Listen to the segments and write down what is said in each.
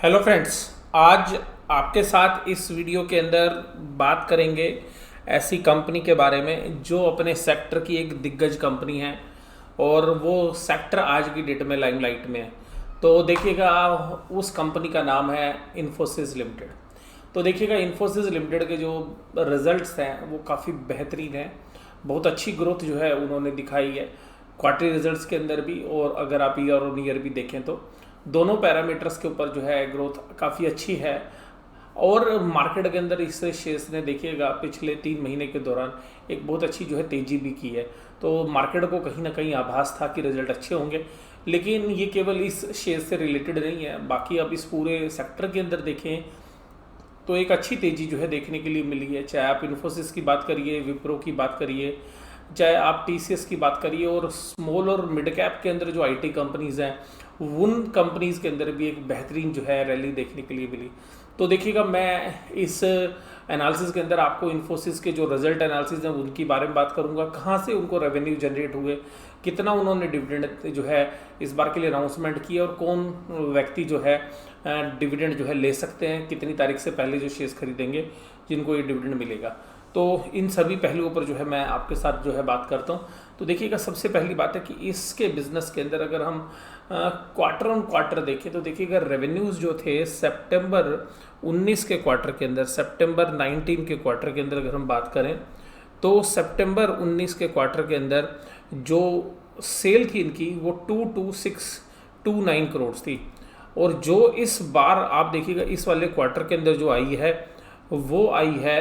Hello friends. आज आपके साथ इस वीडियो के अंदर बात करेंगे ऐसी कंपनी के बारे में जो अपने सेक्टर की एक दिग्गज कंपनी है और वो सेक्टर आज की डेट में लाइमलाइट में है। तो देखिएगा, उस कंपनी का नाम है इन्फोसिस लिमिटेड। तो देखिएगा, इन्फोसिस लिमिटेड के जो रिजल्ट्स हैं वो काफ़ी बेहतरीन हैं। बहुत अच्छी ग्रोथ जो है उन्होंने दिखाई है क्वार्टरली रिजल्ट्स के अंदर भी, और अगर आप ईयर ऑन ईयर भी देखें तो दोनों पैरामीटर्स के ऊपर जो है ग्रोथ काफ़ी अच्छी है। और मार्केट के अंदर इस शेयर्स ने देखिएगा पिछले 3 महीने के दौरान एक बहुत अच्छी जो है तेज़ी भी की है। तो मार्केट को कहीं ना कहीं आभास था कि रिजल्ट अच्छे होंगे, लेकिन ये केवल इस शेयर से रिलेटेड नहीं है। बाकी अब इस पूरे सेक्टर के अंदर देखें तो एक अच्छी तेज़ी जो है देखने के लिए मिली है। चाहे आप इन्फोसिस की बात करिए, विप्रो की बात करिए, चाहे आप टीसीएस की बात करिए, और स्मॉल और मिड कैप के अंदर जो आईटी कंपनीज़ हैं उन कंपनीज़ के अंदर भी एक बेहतरीन जो है रैली देखने के लिए मिली। तो देखिएगा, मैं इस एनालिसिस के अंदर आपको इन्फोसिस के जो रिजल्ट एनालिसिस हैं उनके बारे में बात करूंगा। कहाँ से उनको रेवेन्यू जनरेट हुए, कितना उन्होंने डिविडेंड जो है इस बार के लिए अनाउंसमेंट किया, और कौन व्यक्ति जो है डिविडेंड जो है ले सकते हैं, कितनी तारीख से पहले जो शेयर्स खरीदेंगे जिनको ये डिविडेंड मिलेगा। तो इन सभी पहलुओं पर जो है मैं आपके साथ जो है बात करता हूँ। तो देखिएगा, सबसे पहली बात है कि इसके बिजनेस के अंदर अगर हम क्वार्टर ऑन क्वार्टर देखें तो देखिएगा, रेवेन्यूज़ जो थे सितंबर 19 के क्वार्टर के अंदर, सितंबर 19 के क्वार्टर के अंदर अगर हम बात करें तो सितंबर 19 के क्वार्टर के अंदर जो सेल थी इनकी वो 22629 करोड़ थी। और जो इस बार आप देखिएगा इस वाले क्वार्टर के अंदर जो आई है वो आई है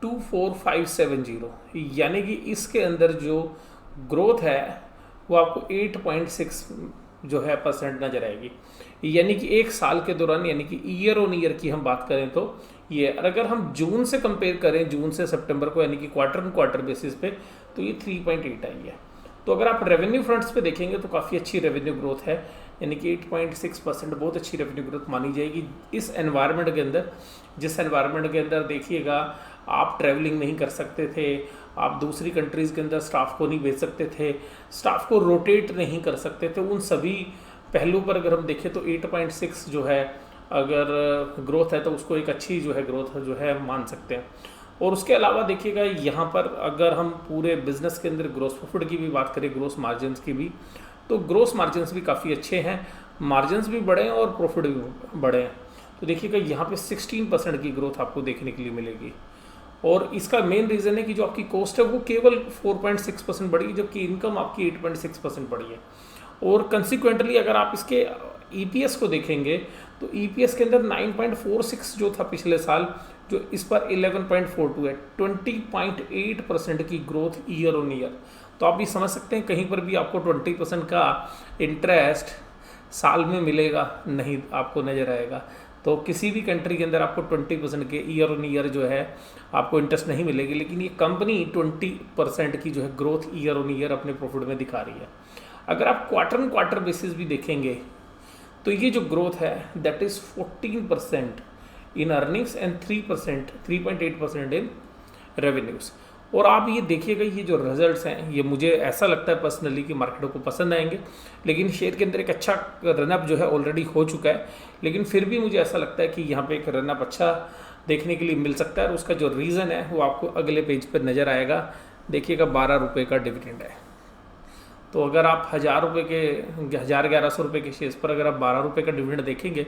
24570, यानी कि इसके अंदर जो ग्रोथ है वो आपको 8.6 जो है परसेंट नजर आएगी। यानी कि एक साल के दौरान, यानी कि ईयर ऑन ईयर की हम बात करें तो ये, अगर हम जून से कंपेयर करें, जून से सितंबर को, यानी कि क्वार्टर ऑन क्वार्टर बेसिस पे, तो ये 3.8 आई है। तो अगर आप रेवेन्यू फ्रंट्स पे देखेंगे तो काफ़ी अच्छी रेवेन्यू ग्रोथ है, यानी कि 8.6% बहुत अच्छी रेवेन्यू ग्रोथ मानी जाएगी इस एनवायरनमेंट के अंदर। जिस एनवायरनमेंट के अंदर देखिएगा, आप ट्रैवलिंग नहीं कर सकते थे, आप दूसरी कंट्रीज़ के अंदर स्टाफ को नहीं भेज सकते थे, स्टाफ को रोटेट नहीं कर सकते थे, उन सभी पहलू पर अगर हम देखें तो 8.6 जो है अगर ग्रोथ है तो उसको एक अच्छी जो है ग्रोथ जो है मान सकते हैं। और उसके अलावा देखिएगा, यहाँ पर अगर हम पूरे बिजनेस के अंदर ग्रोस प्रॉफिट की भी बात करें, ग्रोस मार्जिन्स की भी, तो ग्रोस मार्जिन्स भी काफ़ी अच्छे हैं, मार्जिन्स भी बढ़े हैं और प्रॉफिट भी बढ़े हैं। तो देखिएगा, यहाँ पे 16% की ग्रोथ आपको देखने के लिए मिलेगी। और इसका मेन रीज़न है कि जो आपकी कॉस्ट है वो केवल 4.6% बढ़ी, जबकि इनकम आपकी 8.6% बढ़ी है। और कंसिक्वेंटली अगर आप इसके ईपीएस को देखेंगे तो ईपीएस के अंदर 9.46 जो था पिछले साल, जो इस पर 11.42 है, 20.8% की ग्रोथ ईयर ऑन ईयर। तो आप भी समझ सकते हैं, कहीं पर भी आपको 20% का इंटरेस्ट साल में मिलेगा नहीं, आपको नज़र आएगा। तो किसी भी कंट्री के अंदर आपको 20% के ईयर ऑन ईयर जो है आपको इंटरेस्ट नहीं मिलेगी, लेकिन ये कंपनी 20% की जो है ग्रोथ ईयर ऑन ईयर अपने प्रॉफिट में दिखा रही है। अगर आप क्वार्टर ऑन क्वार्टर बेसिस भी देखेंगे तो ये जो ग्रोथ है that is 14% in earnings and 3.8% in revenues. और आप ये देखिएगा, ये जो रिजल्ट्स हैं ये मुझे ऐसा लगता है पर्सनली कि मार्केट को पसंद आएंगे, लेकिन शेयर के अंदर एक अच्छा रनअप जो है ऑलरेडी हो चुका है, लेकिन फिर भी मुझे ऐसा लगता है कि यहाँ पे एक रनअप अच्छा देखने के लिए मिल सकता है। और उसका जो रीज़न है वो आपको अगले पेज पर नज़र आएगा। देखिएगा, 12 रुपये का डिविडेंड है। तो अगर आप 1000 रुपये के 1100 रुपये के शेयर्स पर अगर आप 12 रुपये का डिविडेंड देखेंगे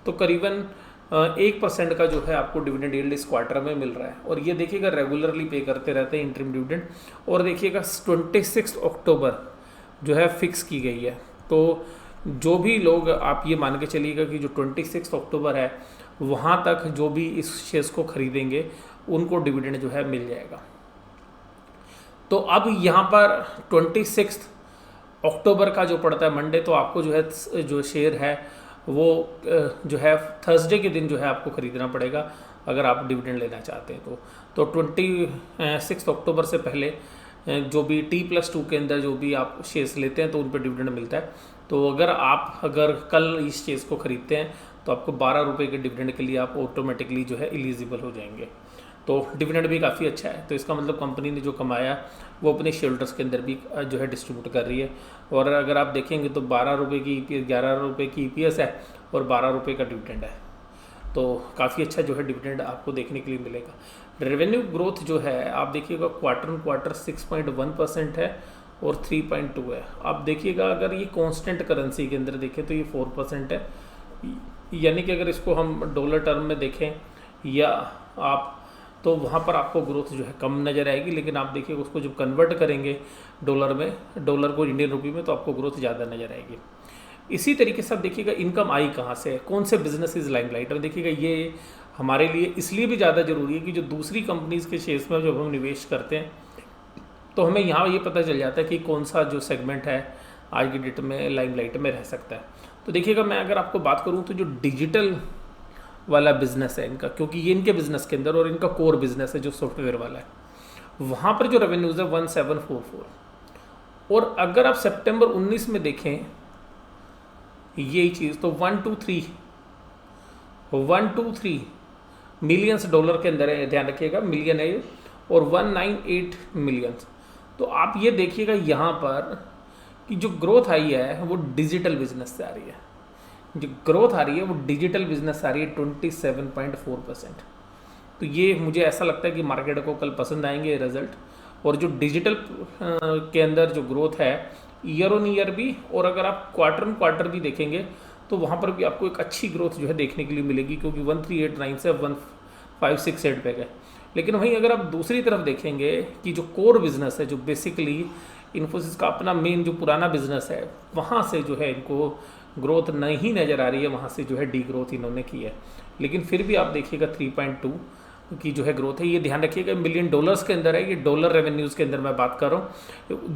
तो करीबन 1% का जो है आपको डिविडेंड यील्ड इस क्वार्टर में मिल रहा है। और ये देखिएगा, रेगुलरली पे करते रहते हैं इंटरिम डिविडेंड। और देखिएगा, 26 अक्टूबर जो है फिक्स की गई है। तो जो भी लोग, आप ये मान के चलिएगा कि जो 26 अक्टूबर है वहाँ तक जो भी इस शेयर्स को खरीदेंगे उनको डिविडेंड जो है मिल जाएगा। तो अब यहाँ पर 26 अक्टूबर का जो पड़ता है मंडे, तो आपको जो है जो शेयर है वो जो है थर्सडे के दिन जो है आपको ख़रीदना पड़ेगा अगर आप डिविडेंड लेना चाहते हैं। तो 26 अक्टूबर से पहले जो भी T+2 के अंदर जो भी आप शेयर्स लेते हैं तो उन पर डिविडेंड मिलता है। तो अगर कल इस शेयर्स को ख़रीदते हैं तो आपको 12 रुपये के डिविडेंड के लिए आप ऑटोमेटिकली जो है एलिजिबल हो जाएंगे। तो डिविडेंड भी काफ़ी अच्छा है, तो इसका मतलब कंपनी ने जो कमाया वो अपने शेयर होल्डर्स के अंदर भी जो है डिस्ट्रीब्यूट कर रही है। और अगर आप देखेंगे तो 12 रुपये की EPS, 11 रुपये की EPS है और 12 रुपये का डिविडेंड है, तो काफ़ी अच्छा जो है डिविडेंड आपको देखने के लिए मिलेगा। रेवेन्यू ग्रोथ जो है आप देखिएगा क्वार्टर ऑन क्वार्टर 6.1% है और 3.2 है। आप देखिएगा अगर ये कांस्टेंट करेंसी के अंदर देखें तो ये 4% है, यानी कि अगर इसको हम डॉलर टर्म में देखें या आप, तो वहाँ पर आपको ग्रोथ जो है कम नज़र आएगी। लेकिन आप देखिए उसको जब कन्वर्ट करेंगे डॉलर में, डॉलर को इंडियन रुपी में, तो आपको ग्रोथ ज़्यादा नज़र आएगी। इसी तरीके से आप देखिएगा इनकम आई कहाँ से है, कौन से बिजनेस इज लाइमलाइट। और देखिएगा ये हमारे लिए इसलिए भी ज़्यादा ज़रूरी है कि जो दूसरी कंपनीज़ के शेयर्स में जब हम निवेश करते हैं तो हमें यहाँ ये पता चल जाता है कि कौन सा जो सेगमेंट है आज की डेट में लाइमलाइट में रह सकता है। तो देखिएगा मैं अगर आपको बात करूँ तो जो डिजिटल वाला बिजनेस है इनका, क्योंकि ये इनके बिजनेस के अंदर और इनका कोर बिजनेस है जो सॉफ्टवेयर वाला है, वहाँ पर जो रेवेन्यूज़ है 1744। और अगर आप सितंबर 19 में देखें यही चीज़ तो 123 मिलियंस डॉलर के अंदर है, ध्यान रखिएगा मिलियन है ये, और 198 मिलियंस। तो आप ये देखिएगा यहाँ पर कि जो ग्रोथ आई है वो डिजिटल बिजनेस से आ रही है, जो ग्रोथ आ रही है वो डिजिटल बिजनेस से आ रही है 27.4%। तो ये मुझे ऐसा लगता है कि मार्केट को कल पसंद आएंगे रिजल्ट। और जो डिजिटल के अंदर जो ग्रोथ है ईयर ऑन ईयर भी, और अगर आप क्वार्टर ऑन क्वार्टर भी देखेंगे तो वहाँ पर भी आपको एक अच्छी ग्रोथ जो है देखने के लिए मिलेगी, क्योंकि 1389 से 1568 पे गए। लेकिन वहीं अगर आप दूसरी तरफ देखेंगे कि जो कोर बिजनेस है, जो बेसिकली इन्फोसिस का अपना मेन जो पुराना बिजनेस है, वहाँ से जो है इनको ग्रोथ नहीं नज़र आ रही है, वहाँ से जो है डी ग्रोथ इन्होंने की है। लेकिन फिर भी आप देखिएगा 3.2 की जो है ग्रोथ है। ये ध्यान रखिएगा मिलियन डॉलर्स के अंदर है, ये डॉलर रेवेन्यूज़ के अंदर मैं बात कर रहा हूँ।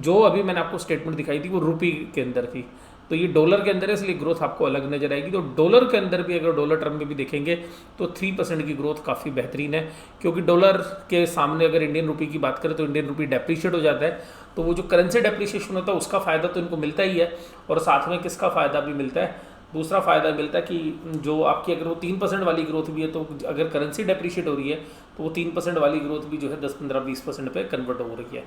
जो अभी मैंने आपको स्टेटमेंट दिखाई थी वो रुपी के अंदर थी, तो ये डॉलर के अंदर है, इसलिए ग्रोथ आपको अलग नजर आएगी। तो डॉलर के अंदर भी अगर डॉलर टर्म में भी देखेंगे तो 3% की ग्रोथ काफ़ी बेहतरीन है, क्योंकि डॉलर के सामने अगर इंडियन रुपी की बात करें तो इंडियन रुपी डेप्रीशिएट हो जाता है, तो वो जो करेंसी डेप्रीशिएशन होता है उसका फ़ायदा तो इनको मिलता ही है, और साथ में किसका फ़ायदा भी मिलता है, दूसरा फ़ायदा मिलता है कि जो आपकी अगर वो 3% वाली ग्रोथ भी है, तो अगर करेंसी डेप्रीशिएट हो रही है तो वो 3% वाली ग्रोथ भी जो है 10-15-20% पे कन्वर्ट हो रही है।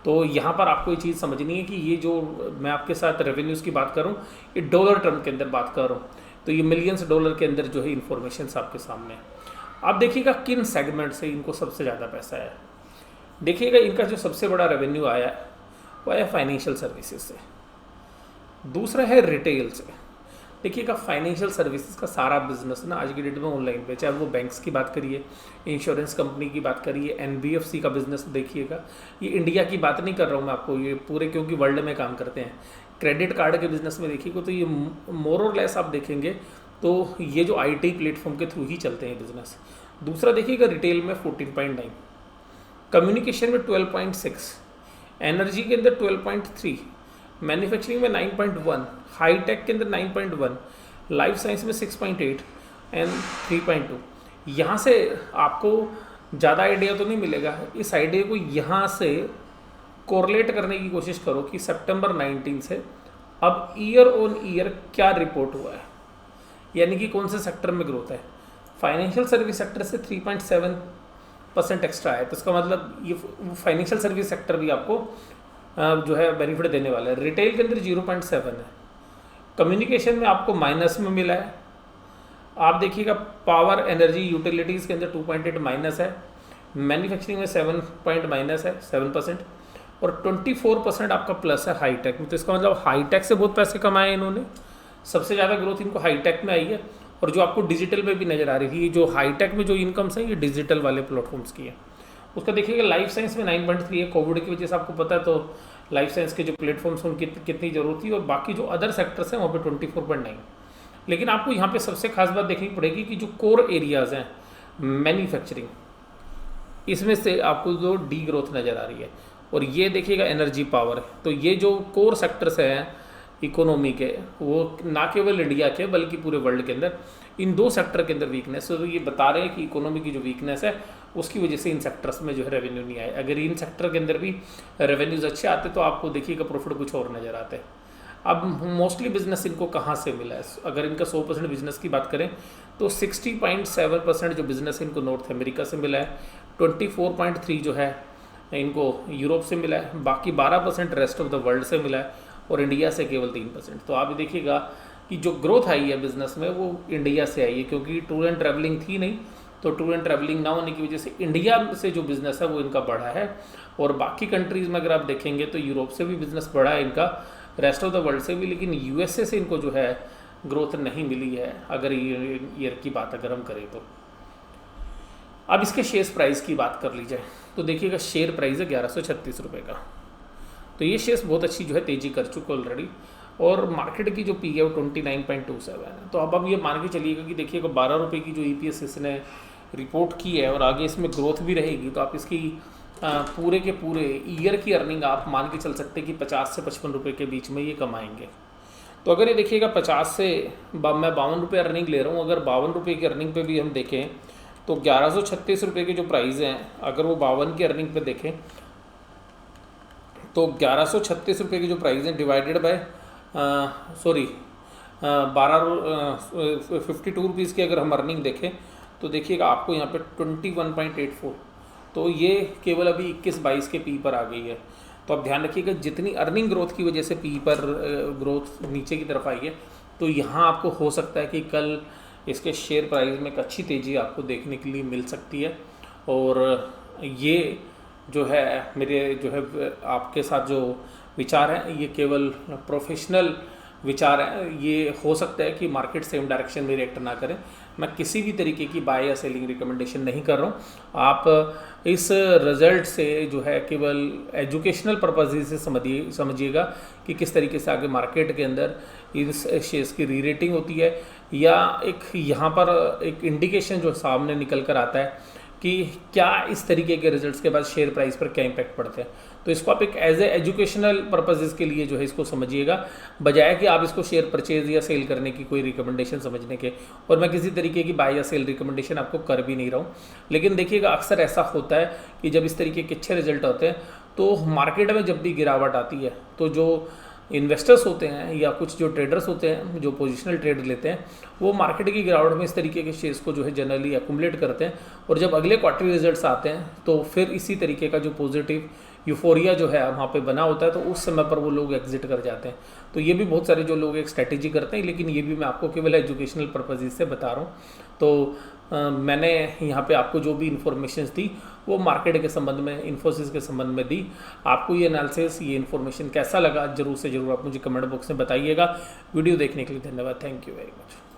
तो यहाँ पर आपको ये चीज़ समझनी है कि ये जो मैं आपके साथ रेवेन्यूज़ की बात कर रहा हूँ ये डॉलर टर्म के अंदर बात कर रहा हूँ, तो ये मिलियंस डॉलर के अंदर जो है इन्फॉर्मेशन आपके सामने है। आप देखिएगा किन सेगमेंट से इनको सबसे ज़्यादा पैसा है। देखिएगा इनका जो सबसे बड़ा रेवेन्यू आया है वो आया फाइनेंशियल सर्विसेज से, दूसरा है रिटेल से। देखिएगा फाइनेंशियल सर्विसेज का सारा बिजनेस ना आज की डेट में ऑनलाइन पे, चाहे वो बैंक्स की बात करिए, इंश्योरेंस कंपनी की बात करिए, NBFC का बिजनेस देखिएगा, ये इंडिया की बात नहीं कर रहा हूँ मैं आपको, ये पूरे क्योंकि वर्ल्ड में काम करते हैं। क्रेडिट कार्ड के बिजनेस में देखिएगा तो ये मोर और लेस आप देखेंगे तो ये जो IT प्लेटफॉर्म के थ्रू ही चलते हैं बिजनेस। दूसरा देखिएगा रिटेल में 14.9, कम्युनिकेशन में 12.6, एनर्जी के अंदर 12.3, मैन्युफैक्चरिंग में 9.1, हाई टेक के अंदर 9.1, लाइफ साइंस में 6.8 एंड 3.2। यहाँ से आपको ज़्यादा आइडिया तो नहीं मिलेगा, इस आइडिया को यहाँ से कोरिलेट करने की कोशिश करो कि सितंबर 19 से अब ईयर ऑन ईयर क्या रिपोर्ट हुआ है, यानी कि कौन से सेक्टर में ग्रोथ है। फाइनेंशियल सर्विस सेक्टर से 3.7% एक्स्ट्रा है, तो इसका मतलब ये फाइनेंशियल सर्विस सेक्टर भी आपको जो है बेनिफिट देने वाला है। रिटेल के अंदर 0.7 है, कम्युनिकेशन में आपको माइनस में मिला है। आप देखिएगा पावर एनर्जी यूटिलिटीज़ के अंदर 2.8 माइनस है, मैन्युफैक्चरिंग में 7 माइनस है 7%, और 24% आपका प्लस है हाईटेक में। तो इसका मतलब हाईटेक से बहुत पैसे कमाए इन्होंने, सबसे ज़्यादा ग्रोथ इनको हाईटेक में आई है। और जो आपको डिजिटल में भी नज़र आ रही थी, जो हाईटेक में जो इनकम्स हैं ये डिजिटल वाले प्लेटफॉर्म्स की है। उसका देखिएगा लाइफ साइंस में 9.3 है, कोविड की वजह से आपको पता है तो लाइफ साइंस के जो प्लेटफॉर्म्स उनकी कितनी ज़रूरत थी, और बाकी जो अदर सेक्टर्स हैं वहाँ पे 24.9। लेकिन आपको यहाँ पे सबसे खास बात देखनी पड़ेगी कि जो कोर एरियाज़ हैं मैन्युफैक्चरिंग, इसमें से आपको जो डी ग्रोथ नज़र आ रही है। और ये देखिएगा एनर्जी पावर, तो ये जो कोर सेक्टर्स हैं इकोनॉमी के, वो ना केवल इंडिया के बल्कि पूरे वर्ल्ड के अंदर इन दो सेक्टर के अंदर वीकनेस है। तो ये बता रहे हैं कि इकोनॉमी की जो वीकनेस है उसकी वजह से इन सेक्टर्स में जो है रेवेन्यू नहीं आए। अगर इन सेक्टर के अंदर भी रेवेन्यूज अच्छे आते तो आपको देखिएगा प्रॉफिट कुछ और नज़र आते हैं। अब मोस्टली बिजनेस इनको कहाँ से मिला है? अगर इनका 100% बिजनेस की बात करें तो 60.7% जो बिजनेस इनको नॉर्थ अमेरिका से मिला है, 24.3 जो है इनको यूरोप से मिला है, बाकी 12% रेस्ट ऑफ द वर्ल्ड से मिला है और इंडिया से केवल 3%। तो आप देखिएगा कि जो ग्रोथ आई है बिजनेस में वो इंडिया से आई है, क्योंकि टूर एंड ट्रैवलिंग थी नहीं, तो टूर एंड ट्रैवलिंग ना होने की वजह से इंडिया से जो बिज़नेस है वो इनका बढ़ा है। और बाकी कंट्रीज़ में अगर आप देखेंगे तो यूरोप से भी बिज़नेस बढ़ा है इनका, रेस्ट ऑफ द वर्ल्ड से भी, लेकिन यूएसए से इनको जो है ग्रोथ नहीं मिली है अगर ईयर की बात अगर हम करें तो। अब इसके शेयर प्राइस की बात कर ली जाए तो देखिएगा शेयर प्राइस है 1136 रुपये का। तो ये शेयर्स बहुत अच्छी जो है तेज़ी कर चुके ऑलरेडी, और मार्केट की जो पी है वो 29.27 है। तो अब ये मान के चलिएगा कि देखिएगा 12 रुपये की जो ईपीएस इसने रिपोर्ट की है और आगे इसमें ग्रोथ भी रहेगी, तो आप इसकी पूरे के पूरे ईयर की अर्निंग आप मान के चल सकते हैं कि 50 से 55 रुपये के बीच में ये कमाएंगे। तो अगर ये देखिएगा 50 से मैं 52 रुपये अर्निंग ले रहा हूँ, अगर 52 रुपये की अर्निंग पे भी हम देखें तो 1136 रुपये के जो प्राइस हैं, अगर वो 52 की अर्निंग पे देखें तो 1136 रुपये की जो प्राइस हैं डिवाइडेड बाय 52 रुपीज़ की अगर हम अर्निंग देखें तो देखिएगा आपको यहाँ पे 21.84, तो ये केवल अभी 21-22 के पी पर आ गई है। तो आप ध्यान रखिएगा जितनी अर्निंग ग्रोथ की वजह से पी पर ग्रोथ नीचे की तरफ आई है, तो यहाँ आपको हो सकता है कि कल इसके शेयर प्राइस में एक अच्छी तेज़ी आपको देखने के लिए मिल सकती है। और ये जो है मेरे जो है आपके साथ जो विचार हैं ये केवल प्रोफेशनल विचार हैं, ये हो सकता है कि मार्केट सेम डायरेक्शन में रिएक्ट ना करें। मैं किसी भी तरीके की बाय या सेलिंग रिकमेंडेशन नहीं कर रहा हूँ। आप इस रिजल्ट से जो है केवल एजुकेशनल पर्पज से समझिएगा कि किस तरीके से आगे मार्केट के अंदर इस शेयर्स की री रेटिंग होती है, या एक यहाँ पर एक इंडिकेशन जो सामने निकल कर आता है कि क्या इस तरीके के रिजल्ट्स के बाद शेयर प्राइस पर क्या इम्पैक्ट पड़ते हैं। तो इसको आप एक एज ए एजुकेशनल पर्पजेज़ के लिए जो है इसको समझिएगा, बजाय कि आप इसको शेयर परचेज या सेल करने की कोई रिकमेंडेशन समझने के। और मैं किसी तरीके की बाय या सेल रिकमेंडेशन आपको कर भी नहीं रहा हूँ, लेकिन देखिएगा अक्सर ऐसा होता है कि जब इस तरीके के अच्छे रिजल्ट होते हैं तो मार्केट में जब भी गिरावट आती है तो जो इन्वेस्टर्स होते हैं या कुछ जो ट्रेडर्स होते हैं जो पोजिशनल ट्रेड लेते हैं, वो मार्केट की गिरावट में इस तरीके के शेयर्स को जो है जनरली एक्यूमुलेट करते हैं, और जब अगले क्वार्टरली रिजल्ट्स आते हैं तो फिर इसी तरीके का जो पॉजिटिव यूफोरिया जो है वहाँ पे बना होता है, तो उस समय पर वो लोग एग्जिट कर जाते हैं। तो ये भी बहुत सारे जो लोग एक स्ट्रैटेजी करते हैं, लेकिन ये भी मैं आपको केवल एजुकेशनल पर्पज से बता रहा हूँ। तो मैंने यहाँ पे आपको जो भी इन्फॉर्मेशन दी वो मार्केट के संबंध में, इन्फोसिस के संबंध में दी। आपको ये एनालिसिस, ये इन्फॉर्मेशन कैसा लगा जरूर से ज़रूर आप मुझे कमेंट बॉक्स में बताइएगा। वीडियो देखने के लिए धन्यवाद। Thank you very much.